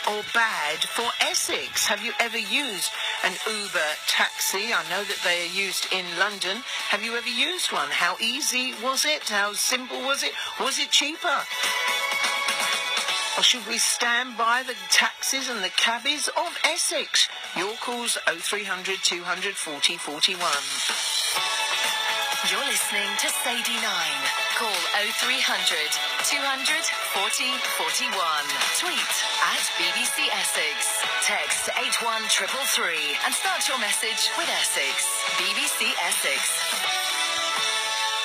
or bad for Essex? Have you ever used an Uber taxi? I know that they are used in London. Have you ever used one? How easy was it? How simple was it? Was it cheaper? Or should we stand by the taxis and the cabbies of Essex? Your calls 0300 240 41. You're listening to Sadie 9. Call 0300 240 41. Tweet at BBC Essex. Text 81333 and start your message with Essex. BBC Essex.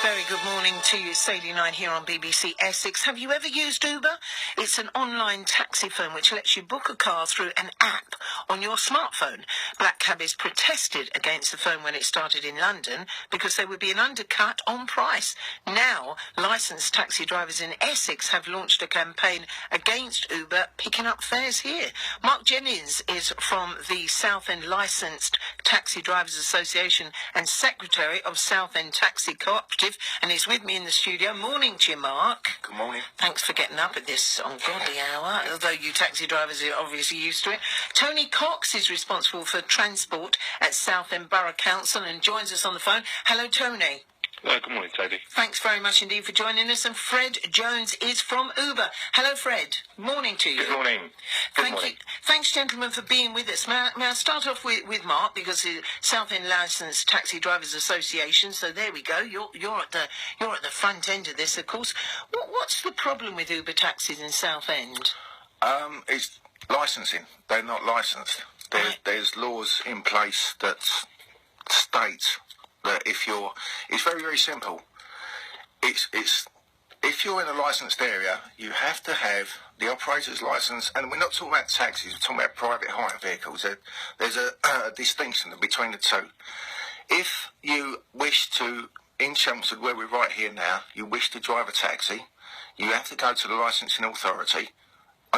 Very good morning to you, Sadie 9 here on BBC Essex. Have you ever used Uber? It's an online taxi firm which lets you book a car through an app on your smartphone. Black cabbies protested against the firm when it started in London because they were being undercut on price. Now, licensed taxi drivers in Essex have launched a campaign against Uber picking up fares here. Mark Jennings is from the Southend Licensed Taxi Drivers Association and Secretary of Southend Taxi Cooperative, and he's with me in the studio. Morning to you, Mark. Good morning. Thanks for getting up at this ungodly hour, although you taxi drivers are obviously used to it. Tony Cox is responsible for transport at Southend Borough Council and joins us on the phone. Hello, Tony. Good morning, Sadie. Thanks very much indeed for joining us. And Fred Jones is from Uber. Hello, Fred. Morning to you. Good morning. Thank you. Thanks, gentlemen, for being with us. May I start off with Mark, because the Southend Licensed Taxi Drivers Association. So there we go. You're at the front end of this, of course. What's the problem with Uber taxis in Southend? It's licensing. They're not licensed. There's laws in place that state that it's very, very simple. It's if you're in a licensed area, you have to have the operator's license, and we're not talking about taxis, we're talking about private hire vehicles. There's a distinction between the two. If you wish to, in Chelmsford, where we're right here now, you wish to drive a taxi, you have to go to the licensing authority.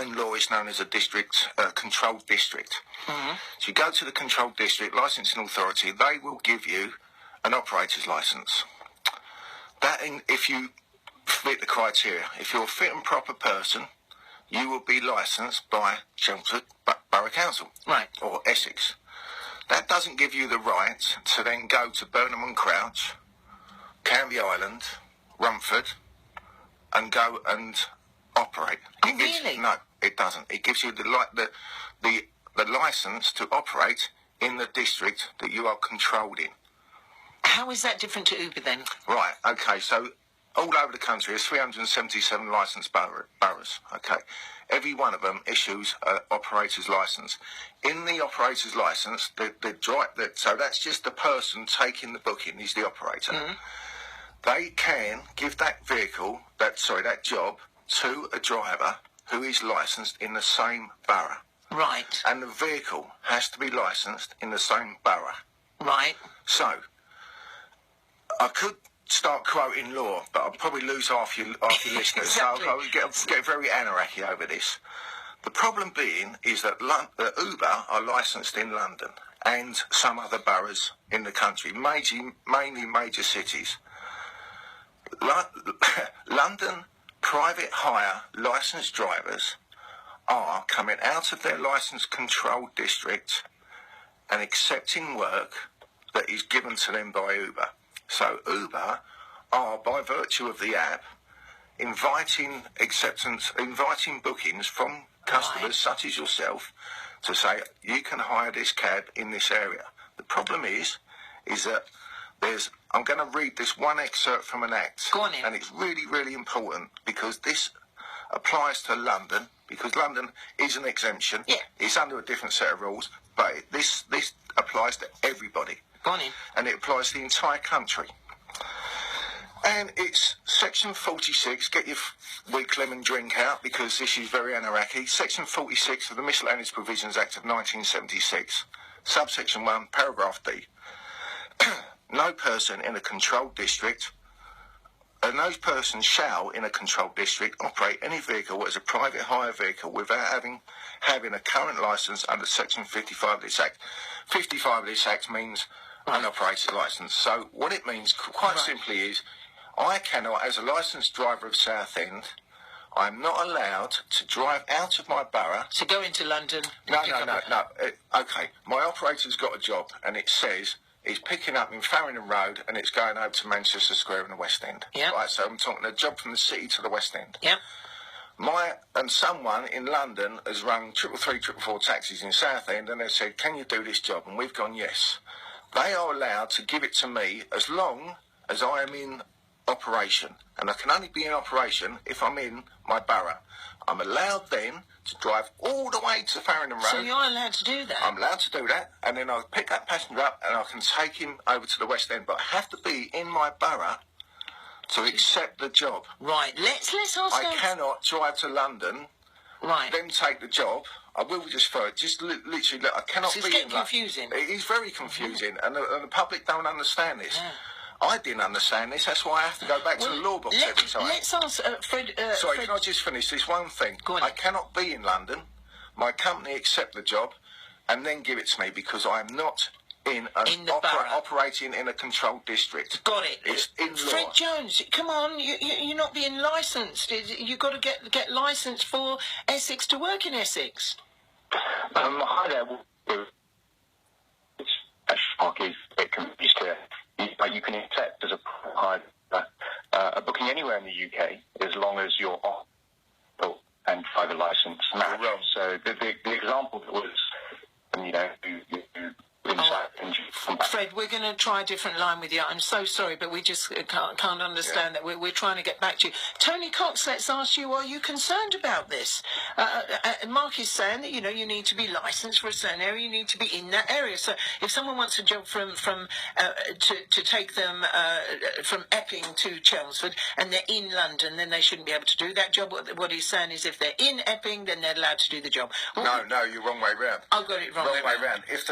In law, it's known as a district, controlled district. Mm-hmm. So you go to the controlled district licensing authority, they will give you an operator's licence. If you fit the criteria, if you're a fit and proper person, you will be licensed by Chelmsford Borough Council, right, or Essex. That doesn't give you the right to then go to Burnham and Crouch, Canvey Island, Rumford, and go and operate. Really? No, it doesn't. It gives you the licence to operate in the district that you are controlled in. How is that different to Uber then? Right, okay, so all over the country there's 377 licensed boroughs, okay. Every one of them issues an operator's licence. In the operator's licence, so that's just the person taking the booking is the operator. Mm-hmm. They can give that job to a driver who is licensed in the same borough. Right. And the vehicle has to be licensed in the same borough. Right. So, I could start quoting law, but I'll probably lose half your listeners. Exactly. So I'll get very anarchy over this. The problem being is that Uber are licensed in London and some other boroughs in the country, mainly major cities. London private hire licensed drivers are coming out of their licensed controlled district and accepting work that is given to them by Uber. So Uber are, by virtue of the app, inviting bookings from customers such as yourself to say, you can hire this cab in this area. The problem is that I'm going to read this one excerpt from an act. Go on in. And it's really, really important because this applies to London, because London is an exemption. Yeah. It's under a different set of rules, but this applies to everybody. Go on in. And it applies to the entire country. And it's Section 46, get your weak lemon drink out because this is very anarchy. Section 46 of the Miscellaneous Provisions Act of 1976, subsection 1, paragraph D. No person in a controlled district, no person shall in a controlled district operate any vehicle as a private hire vehicle without having a current licence under Section 55 of this Act. 55 of this Act means an operator's licence. So what it means, quite simply, is I cannot, as a licensed driver of Southend, I'm not allowed to drive out of my borough. So go into London. No. Okay, my operator's got a job, and it says he's picking up in Farringdon Road, and it's going over to Manchester Square in the West End. Yeah. Right, so I'm talking a job from the city to the West End. Yeah. Someone in London has rung 333, 444 taxis in Southend, and they said, "Can you do this job?" And we've gone, yes. They are allowed to give it to me as long as I am in operation, and I can only be in operation if I'm in my borough. I'm allowed then to drive all the way to Farringdon Road. So you're allowed to do that? I'm allowed to do that, and then I'll pick that passenger up and I can take him over to the West End, but I have to be in my borough to accept the job. Right, let's ask I cannot drive to London, right, then take the job. I will literally, look, I cannot so be it's in getting confusing. It is very confusing, and the public don't understand this. Yeah. I didn't understand this, that's why I have to go back to the law books every time. Let's ask Fred... Sorry, Fred... can I just finish this one thing? Go on. I cannot be in London, my company accept the job, and then give it to me, because I am not operating in a controlled district. Got it. It's in law. Fred Jones, come on, you're not being licensed. You've got to get licensed for Essex to work in Essex. Hi there. Mark is a bit confused here. You can accept as a booking anywhere in the UK as long as you're off and private license match. So the example that was, Fred, we're going to try a different line with you. I'm so sorry, but we just can't understand that. We're trying to get back to you. Tony Cox, let's ask you, are you concerned about this? Mark is saying that, you need to be licensed for a certain area, you need to be in that area. So if someone wants a job to take them from Epping to Chelmsford and they're in London, then they shouldn't be able to do that job. What he's saying is if they're in Epping, then they're allowed to do the job. No, you're wrong way round. I've got it wrong way round. If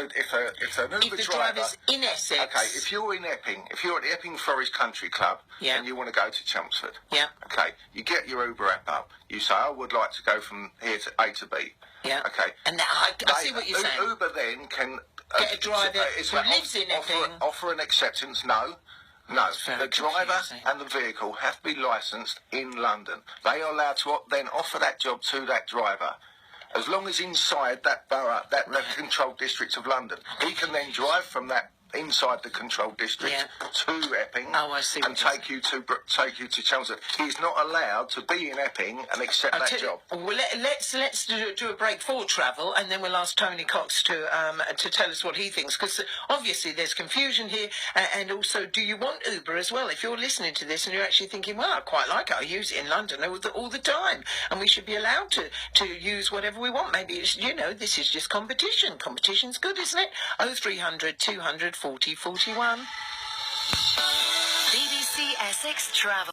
an Uber the driver, driver's in Essex... Okay, if you're in Epping, if you're at the Epping Forest Country Club and you want to go to Chelmsford, okay, you get your Uber app up, you say, I would like to go from here to A to B. Yeah. Okay. And I see what you're saying. Uber then can... get a driver who lives in Epping. Offer an acceptance, no. The driver and the vehicle have to be licensed in London. They are allowed to then offer that job to that driver. As long as inside that borough, that controlled district of London, he can then drive from that inside the controlled district to Epping and take you to Chelmsford. He's not allowed to be in Epping and accept that job. Well, let's do a break for travel, and then we'll ask Tony Cox to tell us what he thinks, because obviously there's confusion here, and also, do you want Uber as well? If you're listening to this and you're actually thinking, well, I quite like it, I use it in London all the time, and we should be allowed to use whatever we want. Maybe it's, this is just competition. Competition's good, isn't it? 0300 200 40 41. BBC Essex Travel.